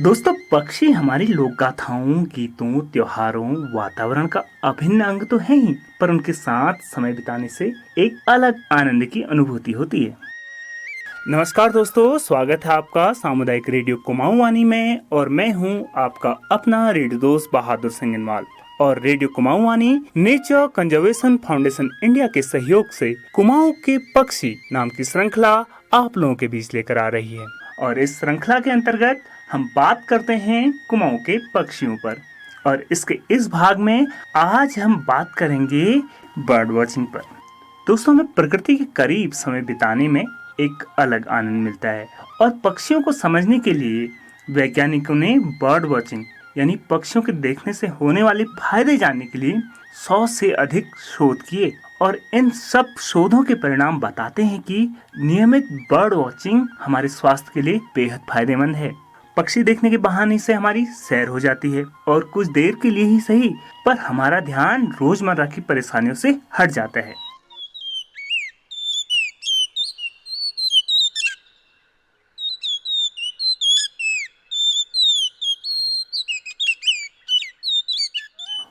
दोस्तों, पक्षी हमारी लोक गाथाओं, गीतों, त्योहारों, वातावरण का अभिन्न अंग तो है ही, पर उनके साथ समय बिताने से एक अलग आनंद की अनुभूति होती है। नमस्कार दोस्तों, स्वागत है आपका सामुदायिक रेडियो कुमाऊं वानी में। और मैं हूं आपका अपना रेडियो दोस्त बहादुर सिंगनवाल। और रेडियो कुमाऊं वानी नेचर कंजर्वेशन फाउंडेशन इंडिया के सहयोग से कुमाऊं के पक्षी नाम की श्रृंखला आप लोगों के बीच लेकर आ रही है। और इस श्रृंखला के अंतर्गत हम बात करते हैं कुमाऊं के पक्षियों पर। और इसके इस भाग में आज हम बात करेंगे बर्ड वॉचिंग पर। दोस्तों, हमें प्रकृति के करीब समय बिताने में एक अलग आनंद मिलता है। और पक्षियों को समझने के लिए वैज्ञानिकों ने बर्ड वॉचिंग यानी पक्षियों के देखने से होने वाले फायदे जानने के लिए 100 से अधिक शोध किए। और इन सब शोधों के परिणाम बताते हैं कि नियमित बर्ड वॉचिंग हमारे स्वास्थ्य के लिए बेहद फायदेमंद है। पक्षी देखने के बहाने से हमारी सैर हो जाती है और कुछ देर के लिए ही सही, पर हमारा ध्यान रोजमर्रा की परेशानियों से हट जाता है।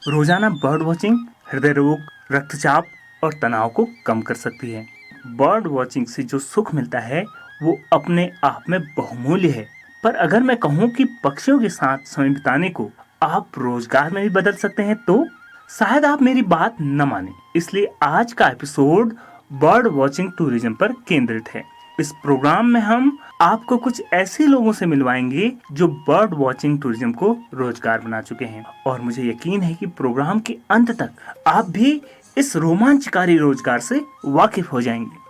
रोजाना बर्ड वॉचिंग हृदय रोग, रक्तचाप और तनाव को कम कर सकती है। बर्ड वॉचिंग से जो सुख मिलता है वो अपने आप में बहुमूल्य है। पर अगर मैं कहूँ कि पक्षियों के साथ समय बिताने को आप रोजगार में भी बदल सकते हैं तो शायद आप मेरी बात न माने। इसलिए आज का एपिसोड बर्ड वॉचिंग टूरिज्म पर केंद्रित है। इस प्रोग्राम में हम आपको कुछ ऐसे लोगों से मिलवाएंगे जो बर्ड वॉचिंग टूरिज्म को रोजगार बना चुके हैं। और मुझे यकीन है कि प्रोग्राम के अंत तक आप भी इस रोमांचकारी रोजगार से वाकिफ हो जाएंगे।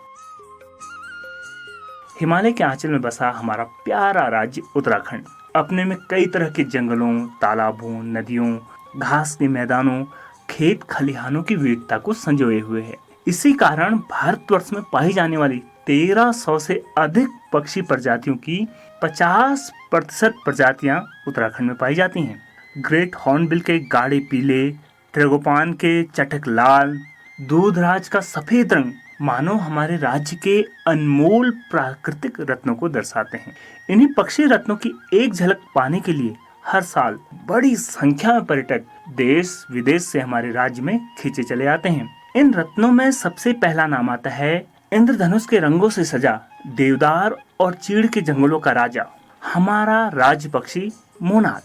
हिमालय के आंचल में बसा हमारा प्यारा राज्य उत्तराखंड अपने में कई तरह के जंगलों, तालाबों, नदियों, घास के मैदानों, खेत खलिहानों की विविधता को संजोए हुए है। इसी कारण भारतवर्ष में पाई जाने वाली 1300 से अधिक पक्षी प्रजातियों की 50% प्रजातियां उत्तराखंड में पाई जाती हैं। ग्रेट हॉर्नबिल के गाढ़े पीले, ट्रेगोपान के चटक लाल, दूधराज का सफेद रंग मानो हमारे राज्य के अनमोल प्राकृतिक रत्नों को दर्शाते हैं। इन्हीं पक्षी रत्नों की एक झलक पाने के लिए हर साल बड़ी संख्या में पर्यटक देश विदेश से हमारे राज्य में खींचे चले आते हैं। इन रत्नों में सबसे पहला नाम आता है इंद्रधनुष के रंगों से सजा देवदार और चीड़ के जंगलों का राजा, हमारा राज्य पक्षी मोनाल।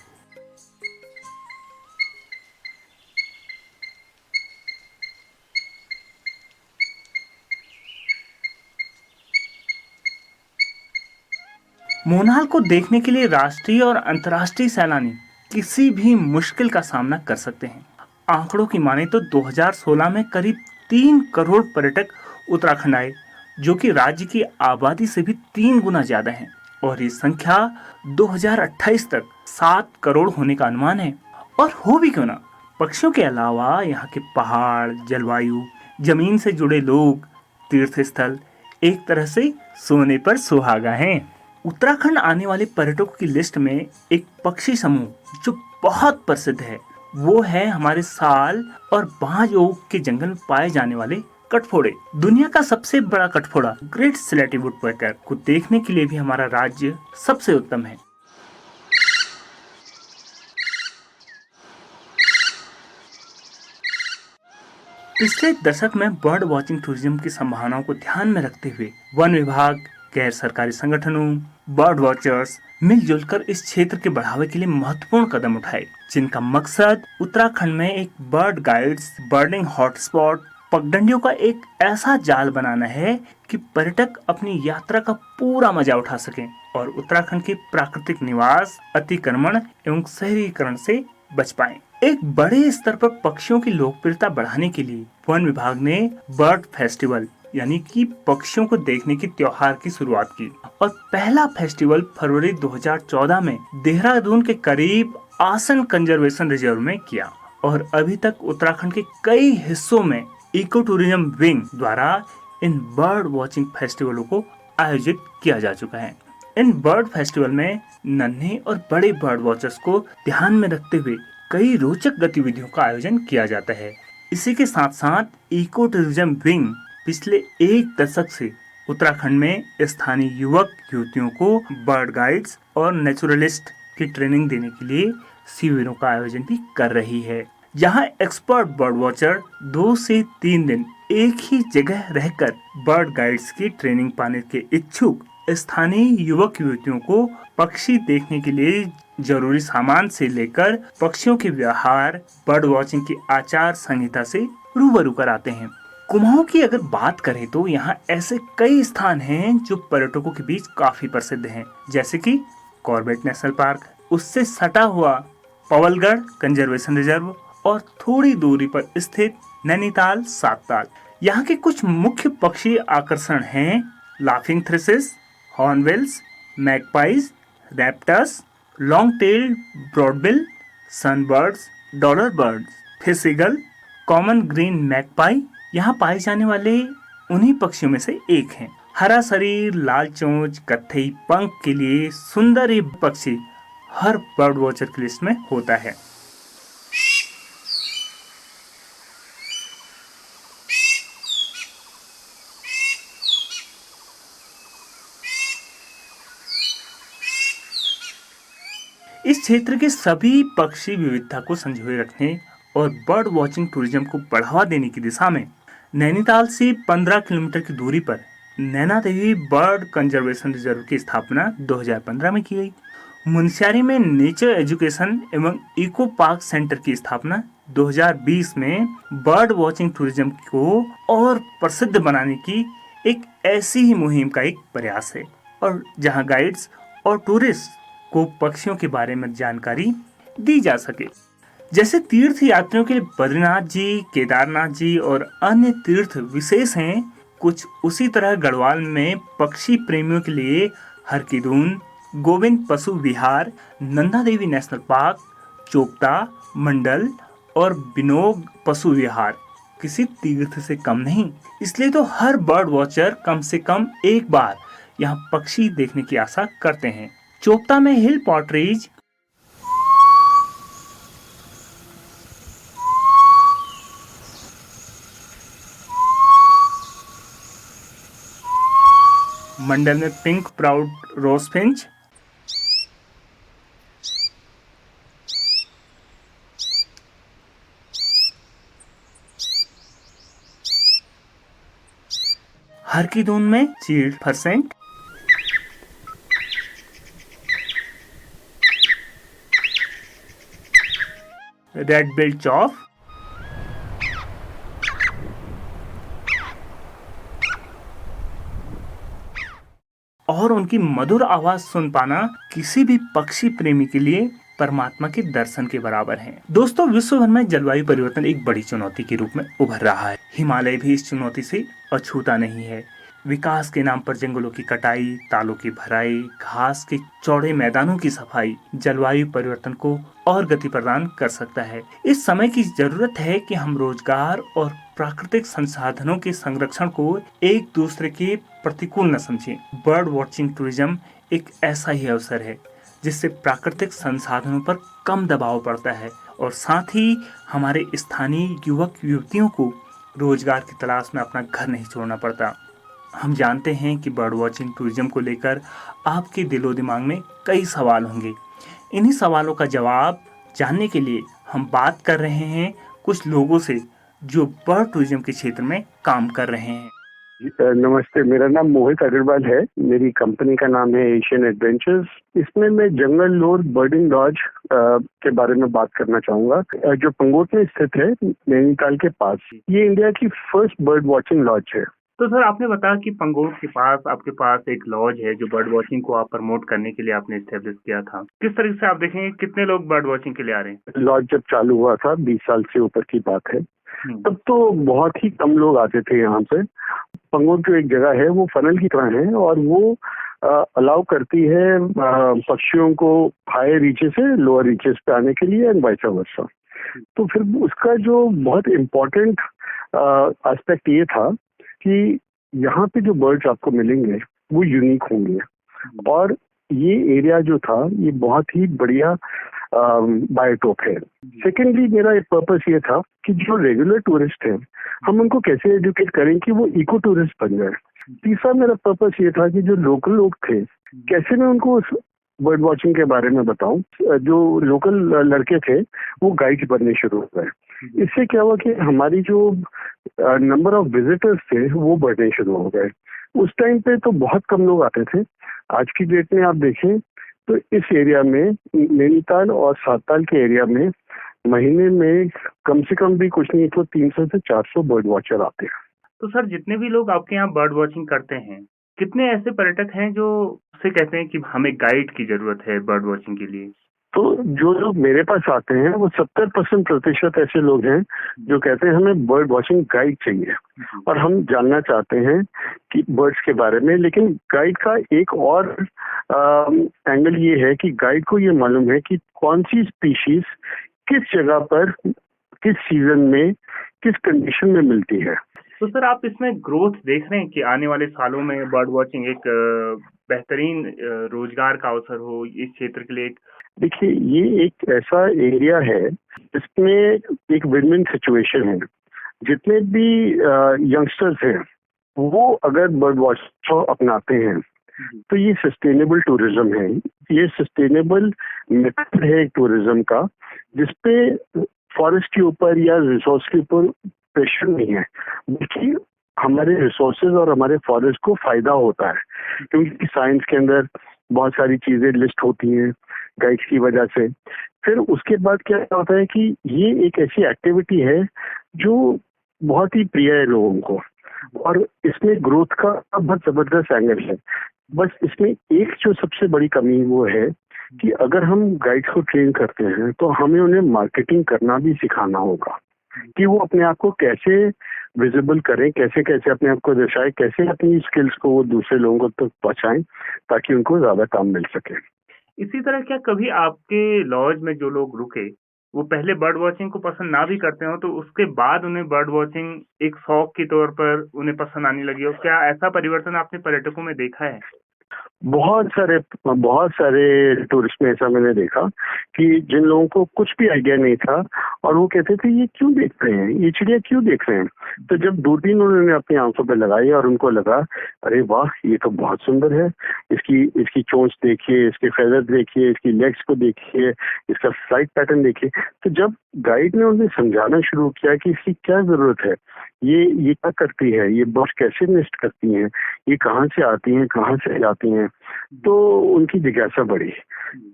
मोनाल को देखने के लिए राष्ट्रीय और अंतर्राष्ट्रीय सैलानी किसी भी मुश्किल का सामना कर सकते हैं। आंकड़ों की माने तो 2016 में करीब 3 करोड़ पर्यटक उत्तराखंड आए, जो कि राज्य की आबादी से भी 3 गुना ज्यादा है। और ये संख्या 2028 तक 7 करोड़ होने का अनुमान है। और हो भी क्यों ना, पक्षियों के अलावा यहाँ के पहाड़, जलवायु, जमीन से जुड़े लोग, तीर्थ स्थल एक तरह से सोने पर सुहागा हैं। उत्तराखंड आने वाले पर्यटकों की लिस्ट में एक पक्षी समूह जो बहुत प्रसिद्ध है वो है हमारे साल और बाज ओक के जंगल में पाए जाने वाले कटफोड़े। दुनिया का सबसे बड़ा कटफोड़ा ग्रेट स्लेटी वुडपेकर को देखने के लिए भी हमारा राज्य सबसे उत्तम है। पिछले दशक में बर्ड वॉचिंग टूरिज्म की संभावनाओं को ध्यान में रखते हुए वन विभाग, गैर सरकारी संगठनों, बर्ड वॉचर्स मिलजुल कर इस क्षेत्र के बढ़ावे के लिए महत्वपूर्ण कदम उठाए, जिनका मकसद उत्तराखंड में एक बर्ड गाइड्स, बर्डिंग हॉटस्पॉट, पगडंडियों का एक ऐसा जाल बनाना है कि पर्यटक अपनी यात्रा का पूरा मजा उठा सकें और उत्तराखंड के प्राकृतिक निवास, अतिक्रमण एवं शहरीकरण से बच पाएं। एक बड़े स्तर पर पक्षियों की लोकप्रियता बढ़ाने के लिए वन विभाग ने बर्ड फेस्टिवल यानी कि पक्षियों को देखने की त्योहार की शुरुआत की। और पहला फेस्टिवल फरवरी 2014 में देहरादून के करीब आसन कंजर्वेशन रिजर्व में किया। और अभी तक उत्तराखंड के कई हिस्सों में इको टूरिज्म विंग द्वारा इन बर्ड वॉचिंग फेस्टिवलों को आयोजित किया जा चुका है। इन बर्ड फेस्टिवल में नन्हे और बड़े बर्ड वॉचर्स को ध्यान में रखते हुए कई रोचक गतिविधियों का आयोजन किया जाता है। इसी के साथ साथ इको टूरिज्म विंग पिछले एक दशक से उत्तराखंड में स्थानीय युवक युवतियों को बर्ड गाइड्स और नेचुरलिस्ट की ट्रेनिंग देने के लिए शिविरों का आयोजन भी कर रही है, जहां एक्सपर्ट बर्ड वॉचर 2 से 3 दिन एक ही जगह रहकर बर्ड गाइड्स की ट्रेनिंग पाने के इच्छुक स्थानीय युवक युवतियों को पक्षी देखने के लिए जरूरी सामान से लेकर पक्षियों के व्यवहार, बर्ड वॉचिंग की आचार संहिता से रूबरू कराते हैं। कुमाऊं की अगर बात करें तो यहाँ ऐसे कई स्थान हैं जो पर्यटकों के बीच काफी प्रसिद्ध हैं, जैसे कि कॉर्बेट नेशनल पार्क, उससे सटा हुआ पवलगढ़ कंजर्वेशन रिजर्व और थोड़ी दूरी पर स्थित नैनीताल सातताल। यहाँ के कुछ मुख्य पक्षी आकर्षण हैं laughing thrushes, hornbills, magpies, raptors, long tail broadbill, sunbirds, dollar birds, fish eagle, common green magpie यहाँ पाए जाने वाले उन्हीं पक्षियों में से एक हैं। हरा शरीर, लाल चोंच, कत्थई पंख के लिए सुंदर ये पक्षी हर बर्ड वॉचर की लिस्ट में होता है। इस क्षेत्र के सभी पक्षी विविधता को संजोए रखने और बर्ड वॉचिंग टूरिज्म को बढ़ावा देने की दिशा में नैनीताल से 15 किलोमीटर की दूरी पर Naina Devi bird conservation reserve की स्थापना 2015 में की गई। मुनस्यारी में नेचर एजुकेशन एवं इको पार्क सेंटर की स्थापना 2020 में बर्ड वॉचिंग टूरिज्म को और प्रसिद्ध बनाने की एक ऐसी ही मुहिम का एक प्रयास है, और जहां गाइड्स और टूरिस्ट को पक्षियों के बारे में जानकारी दी जा सके। जैसे तीर्थ यात्रियों के लिए बद्रीनाथ जी, केदारनाथ जी और अन्य तीर्थ विशेष हैं, कुछ उसी तरह गढ़वाल में पक्षी प्रेमियों के लिए हरकीदून, गोविंद पशु विहार, नंदा देवी नेशनल पार्क, चोपता, मंडल और बिनोग पशु विहार किसी तीर्थ से कम नहीं। इसलिए तो हर बर्ड वॉचर कम से कम एक बार यहाँ पक्षी देखने की आशा करते हैं। चोपता में हिल पॉटरीज, मंडल में पिंक प्राउड रोजफिंच, हरकीदून में चीड़ फरसेंट, रेड बिल्ड चॉफ, और उनकी मधुर आवाज सुन पाना किसी भी पक्षी प्रेमी के लिए परमात्मा के दर्शन के बराबर है। दोस्तों, विश्व भर में जलवायु परिवर्तन एक बड़ी चुनौती के रूप में उभर रहा है। हिमालय भी इस चुनौती से अछूता नहीं है। विकास के नाम पर जंगलों की कटाई, तालों की भराई, घास के चौड़े मैदानों की सफाई जलवायु परिवर्तन को और गति प्रदान कर सकता है। इस समय की जरूरत है कि हम रोजगार और प्राकृतिक संसाधनों के संरक्षण को एक दूसरे के प्रतिकूल न समझें। बर्ड वॉचिंग टूरिज्म एक ऐसा ही अवसर है जिससे प्राकृतिक संसाधनों पर कम दबाव पड़ता है और साथ ही हमारे स्थानीय युवक युवतियों को रोजगार की तलाश में अपना घर नहीं छोड़ना पड़ता। हम जानते हैं कि बर्ड वॉचिंग टूरिज्म को लेकर आपके दिलो दिमाग में कई सवाल होंगे। इन्हीं सवालों का जवाब जानने के लिए हम बात कर रहे हैं कुछ लोगों से जो बर्ड टूरिज्म के क्षेत्र में काम कर रहे हैं। नमस्ते, मेरा नाम मोहित अग्रवाल है। मेरी कंपनी का नाम है एशियन एडवेंचर्स। इसमें मैं जंगल लोर बर्डिंग लॉज के बारे में बात करना चाहूंगा, जो पंगोट में स्थित है, नैनीताल के पास। ये इंडिया की फर्स्ट बर्ड वॉचिंग लॉज है। तो सर, आपने बताया कि पंगोट के पास आपके पास एक लॉज है जो बर्ड वॉचिंग को आप प्रमोट करने के लिए आपने एस्टेब्लिश किया था। किस तरीके से आप देखेंगे कितने लोग बर्ड वॉचिंग के लिए आ रहे हैं? लॉज जब चालू हुआ था 20 साल से ऊपर की बात है, तब तो बहुत ही कम लोग आते थे यहाँ पे। पंगोट जो एक जगह है वो फनल की तरह है और वो अलाउ करती है पक्षियों को हायर रीचेस से लोअर रीचेस पे आने के लिए एंड वाइस वर्सा। तो फिर उसका जो बहुत इम्पोर्टेंट एस्पेक्ट ये था कि यहाँ पे जो बर्ड्स आपको मिलेंगे वो यूनिक होंगे, और ये एरिया जो था ये बहुत ही बढ़िया बायोटोप है। सेकेंडली, मेरा एक पर्पस ये था कि जो रेगुलर टूरिस्ट हैं हम उनको कैसे एजुकेट करें कि वो इको टूरिस्ट बन जाए। तीसरा मेरा पर्पस ये था कि जो लोकल लोग थे कैसे मैं उनको बर्ड वॉचिंग के बारे में बताऊं, जो लोकल लड़के थे वो गाइड बनने शुरू हो गए। इससे क्या हुआ कि हमारी जो नंबर ऑफ विजिटर्स थे वो बढ़ने शुरू हो गए। उस टाइम पे तो बहुत कम लोग आते थे। आज की डेट में आप देखें तो इस एरिया में, नैनीताल और साताल के एरिया में, महीने में कम से कम भी कुछ नहीं तो 300 से 400 बर्ड वॉचर आते हैं। तो सर, जितने भी लोग आपके यहाँ बर्ड वॉचिंग करते हैं, कितने ऐसे पर्यटक हैं जो से कहते हैं कि हमें गाइड की जरूरत है बर्ड वॉचिंग के लिए? तो जो लोग मेरे पास आते हैं वो 70% ऐसे लोग हैं जो कहते हैं हमें बर्ड वॉचिंग गाइड चाहिए और हम जानना चाहते हैं कि बर्ड्स के बारे में। लेकिन गाइड का एक और एंगल ये है कि गाइड को ये मालूम है कि कौन सी स्पीशीज किस जगह पर, किस सीजन में, किस कंडीशन में मिलती है। तो सर, आप इसमें ग्रोथ देख रहे हैं कि आने वाले सालों में बर्ड वॉचिंग एक बेहतरीन रोजगार का अवसर हो इस क्षेत्र के लिए? देखिए, ये एक ऐसा एरिया है जिसमें एक विन विन सिचुएशन है। जितने भी यंगस्टर्स हैं वो अगर बर्ड वॉचिंग अपनाते हैं तो ये सस्टेनेबल टूरिज्म है। ये सस्टेनेबल मेथड है टूरिज्म का, जिसपे फॉरेस्ट के ऊपर या रिसोर्स के ऊपर प्रेशर नहीं है, बल्कि हमारे रिसोर्सेज और हमारे फॉरेस्ट को फायदा होता है। क्योंकि साइंस के अंदर बहुत सारी चीजें लिस्ट होती हैं गाइड्स की वजह से। फिर उसके बाद क्या होता है कि ये एक ऐसी एक्टिविटी है जो बहुत ही प्रिय है लोगों को, और इसमें ग्रोथ का बहुत जबरदस्त एंगल है। बस इसमें एक जो सबसे बड़ी कमी वो है कि अगर हम गाइड्स को ट्रेन करते हैं तो हमें उन्हें मार्केटिंग करना भी सिखाना होगा कि वो अपने आप को कैसे विजिबल करें, कैसे कैसे अपने आप को दर्शाएं, कैसे अपनी स्किल्स को वो दूसरे लोगों तक पहुंचाएं ताकि उनको ज्यादा काम मिल सके। इसी तरह क्या कभी आपके लॉज में जो लोग रुके वो पहले बर्ड वॉचिंग को पसंद ना भी करते हो, तो उसके बाद उन्हें बर्ड वॉचिंग एक शौक के तौर पर उन्हें पसंद आने लगी हो? क्या ऐसा परिवर्तन आपने पर्यटकों में देखा है? बहुत सारे टूरिस्ट में ऐसा मैंने देखा कि जिन लोगों को कुछ भी आइडिया नहीं था और वो कहते थे ये क्यों देख रहे हैं, ये चिड़िया क्यों देख रहे हैं। तो जब दूरबीन उन्होंने अपनी आंखों पे लगाई और उनको लगा अरे वाह ये तो बहुत सुंदर है, इसकी चोंच देखिए, इसके फेदर देखिए, इसकी लेग्स को देखिए, इसका फ्लाइट पैटर्न देखिए। तो जब गाइड ने उन्हें समझाना शुरू किया कि इसकी क्या जरूरत है, ये क्या करती है, ये बर्ड्स कैसे नेस्ट करती हैं, ये कहाँ से आती हैं, कहाँ से जाती हैं, तो उनकी जिज्ञासा बढ़ी।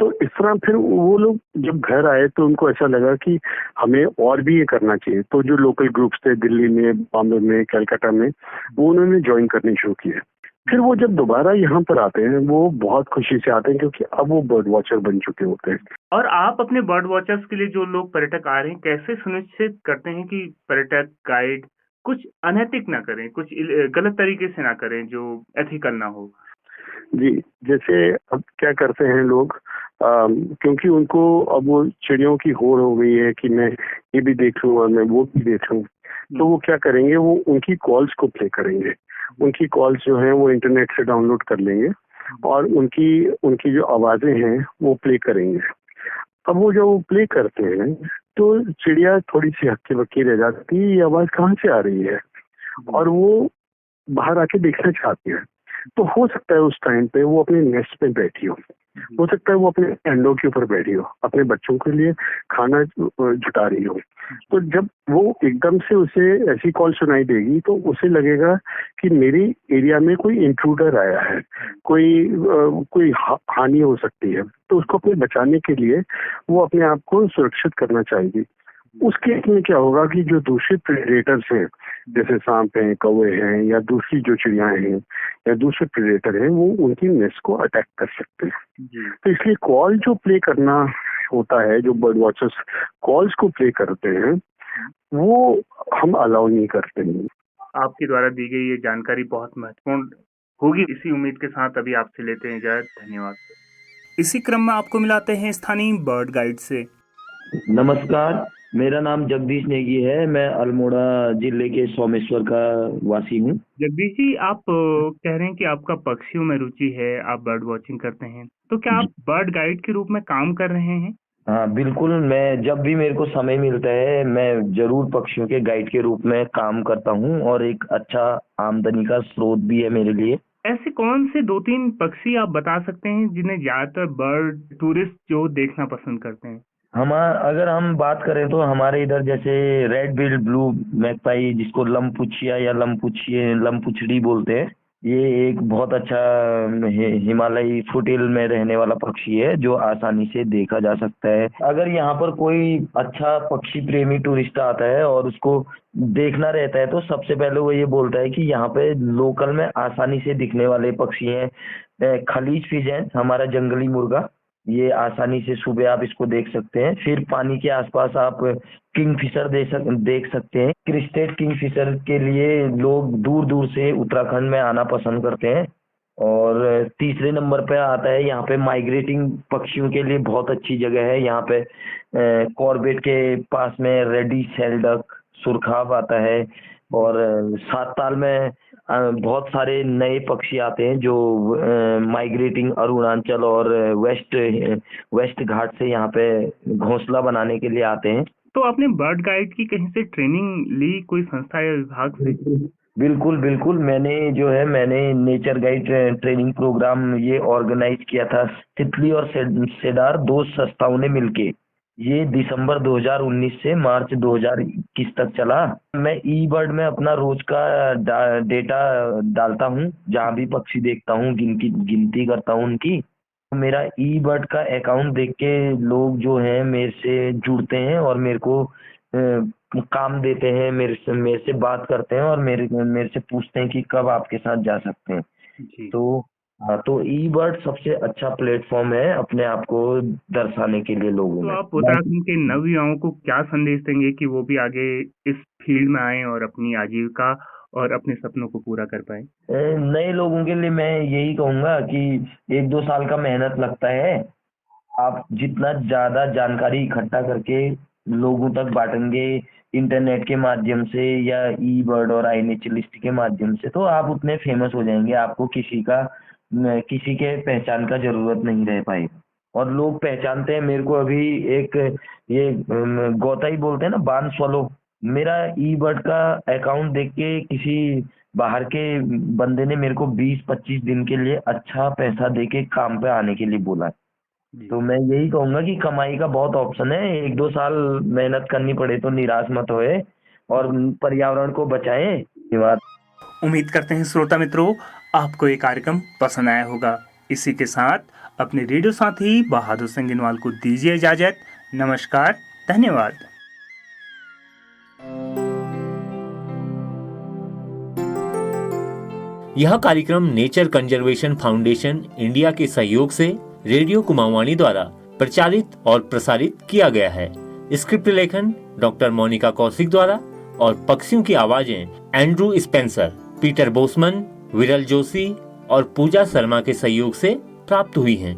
तो इस तरह फिर वो लोग जब घर आए तो उनको ऐसा लगा कि हमें और भी ये करना चाहिए। तो जो लोकल ग्रुप्स थे दिल्ली में, बॉम्बे में, कलकत्ता में, वो उन्होंने ज्वाइन करने शुरू किए। फिर वो जब दोबारा यहाँ पर आते हैं वो बहुत खुशी से आते हैं क्योंकि अब वो बर्ड वॉचर बन चुके होते हैं। और आप अपने बर्ड वॉचर्स के लिए जो लोग पर्यटक आ रहे हैं कैसे सुनिश्चित करते हैं कि पर्यटक गाइड कुछ अनैतिक ना करें, कुछ गलत तरीके से ना करें, जो एथिकल ना हो? जी, जैसे अब क्या करते हैं लोग, क्योंकि उनको अब वो चिड़ियों की होड़ हो गई है कि मैं ये भी देख लूँ और मैं वो भी देख लूँ, तो वो क्या करेंगे, वो उनकी कॉल्स को प्ले करेंगे। उनकी कॉल्स जो हैं वो इंटरनेट से डाउनलोड कर लेंगे और उनकी उनकी जो आवाजें हैं वो प्ले करेंगे। अब वो जब वो प्ले करते हैं तो चिड़िया थोड़ी सी हक्की बक्की रह जाती है, ये आवाज कहाँ से आ रही है, और वो बाहर आके देखना चाहती है। तो हो सकता है उस टाइम पे वो अपने नेस्ट पे बैठी हो सकता है वो अपने अंडों के ऊपर बैठी हो, अपने बच्चों के लिए खाना जुटा रही हो। तो जब वो एकदम से उसे ऐसी कॉल सुनाई देगी तो उसे लगेगा कि मेरी एरिया में कोई इंट्रूडर आया है, कोई हानि हो सकती है। तो उसको अपने बचाने के लिए वो अपने आप को सुरक्षित करना चाहेगी। उस केस में क्या होगा कि जो दूसरे प्रेडेटर्स हैं, जैसे सांप हैं, कौवे हैं, या दूसरी जो चिड़ियाएं हैं या दूसरे प्रेडेटर हैं, वो उनकी नेस्ट को अटैक कर सकते हैं। तो इसलिए कॉल जो प्ले करना होता है, जो बर्ड वॉचर्स कॉल्स को प्ले करते हैं, वो हम अलाउ नहीं करते हैं। आपके द्वारा दी गई ये जानकारी बहुत महत्वपूर्ण होगी, इसी उम्मीद के साथ अभी आपसे लेते हैं इजाजत। धन्यवाद। इसी क्रम में आपको मिलाते हैं स्थानीय बर्ड गाइड से। नमस्कार, मेरा नाम जगदीश नेगी है। मैं अल्मोड़ा जिले के सोमेश्वर का वासी हूँ। जगदीश जी, आप कह रहे हैं कि आपका पक्षियों में रुचि है, आप बर्ड वॉचिंग करते हैं, तो क्या आप बर्ड गाइड के रूप में काम कर रहे हैं? हाँ बिल्कुल, मैं जब भी मेरे को समय मिलता है मैं जरूर पक्षियों के गाइड के रूप में काम करता हूँ और एक अच्छा आमदनी का स्रोत भी है मेरे लिए। ऐसे कौन से 2-3 पक्षी आप बता सकते हैं जिन्हें ज्यादातर बर्ड टूरिस्ट जो देखना पसंद करते हैं? अगर हम बात करें तो हमारे इधर जैसे रेड बिल्ड ब्लू मैगपाई, जिसको लमपुचिया या लमपुचड़ी बोलते हैं, ये एक बहुत अच्छा हिमालयी फुटहिल में रहने वाला पक्षी है जो आसानी से देखा जा सकता है। अगर यहाँ पर कोई अच्छा पक्षी प्रेमी टूरिस्ट आता है और उसको देखना रहता है तो सबसे पहले वो ये बोलता है कि यहाँ पे लोकल में आसानी से दिखने वाले पक्षी हैं खलीज पिजन, हमारा जंगली मुर्गा, ये आसानी से सुबह आप इसको देख सकते हैं। फिर पानी के आसपास आप किंगफिशर देख सकते हैं। क्रिस्टेड किंगफिशर के लिए लोग दूर दूर से उत्तराखंड में आना पसंद करते हैं। और तीसरे नंबर पे आता है यहाँ पे माइग्रेटिंग पक्षियों के लिए बहुत अच्छी जगह है। यहाँ पे कॉर्बेट के पास में रेडी सेल्डक, सुरखाब आता है। और 7 ताल में बहुत सारे नए पक्षी आते हैं जो माइग्रेटिंग अरुणाचल और वेस्ट घाट से यहाँ पे घोंसला बनाने के लिए आते हैं। तो आपने बर्ड गाइड की कहीं से ट्रेनिंग ली, कोई संस्था या विभाग से? बिल्कुल मैंने नेचर गाइड ट्रेनिंग प्रोग्राम ये ऑर्गेनाइज किया था तितली और सेडार 2 संस्थाओं ने मिलके। ये दिसंबर 2019 से मार्च 2021 तक चला। मैं ई बर्ड में अपना रोज का डेटा डालता हूँ, जहाँ भी पक्षी देखता हूँ गिनती करता हूँ उनकी। मेरा ई बर्ड का अकाउंट देख के लोग जो हैं मेरे से जुड़ते हैं और मेरे को काम देते हैं, मेरे से बात करते हैं और मेरे से पूछते हैं कि कब आपके साथ जा सकते हैं जी। तो ई बर्ड सबसे अच्छा प्लेटफॉर्म है अपने आप को दर्शाने के लिए लोगों में। तो आप उत्तराखंड के नवयुवाओं को क्या संदेश देंगे कि वो भी आगे इस फील्ड में आए और अपनी आजीविका और अपने सपनों को पूरा कर पाए? नए लोगों के लिए मैं यही कहूंगा कि 1-2 साल का मेहनत लगता है। आप जितना ज्यादा जानकारी इकट्ठा करके लोगों तक बांटेंगे इंटरनेट के माध्यम से या ई बर्ड और आई नेचर लिस्ट के माध्यम से, तो आप उतने फेमस हो जाएंगे, आपको किसी के पहचान का जरूरत नहीं रह पाएगी। और लोग पहचानते हैं मेरे को। अभी एक ये गौताई बोलते हैं ना, बान स्वलो, मेरा ई बर्ड का अकाउंट देख के किसी बाहर के बंदे ने मेरे को 20-25 दिन के लिए अच्छा पैसा दे के काम पे आने के लिए बोला। तो मैं यही कहूंगा कि कमाई का बहुत ऑप्शन है। 1-2 साल मेहनत करनी पड़े तो निराश मत होए और पर्यावरण को बचाएं। धन्यवाद। उम्मीद करते हैं श्रोता मित्रों आपको ये कार्यक्रम पसंद आया होगा। इसी के साथ अपने रेडियो साथी बहादुर संगीनवाल को दीजिए इजाजत। नमस्कार, धन्यवाद। यह कार्यक्रम नेचर कंजर्वेशन फाउंडेशन इंडिया के सहयोग से रेडियो कुमाऊवाणी द्वारा प्रचारित और प्रसारित किया गया है। स्क्रिप्ट लेखन डॉक्टर मोनिका कौशिक द्वारा और पक्षियों की आवाजें एंड्रू स्पेंसर, पीटर बोसमन, विरल जोशी और पूजा शर्मा के सहयोग से प्राप्त हुई हैं।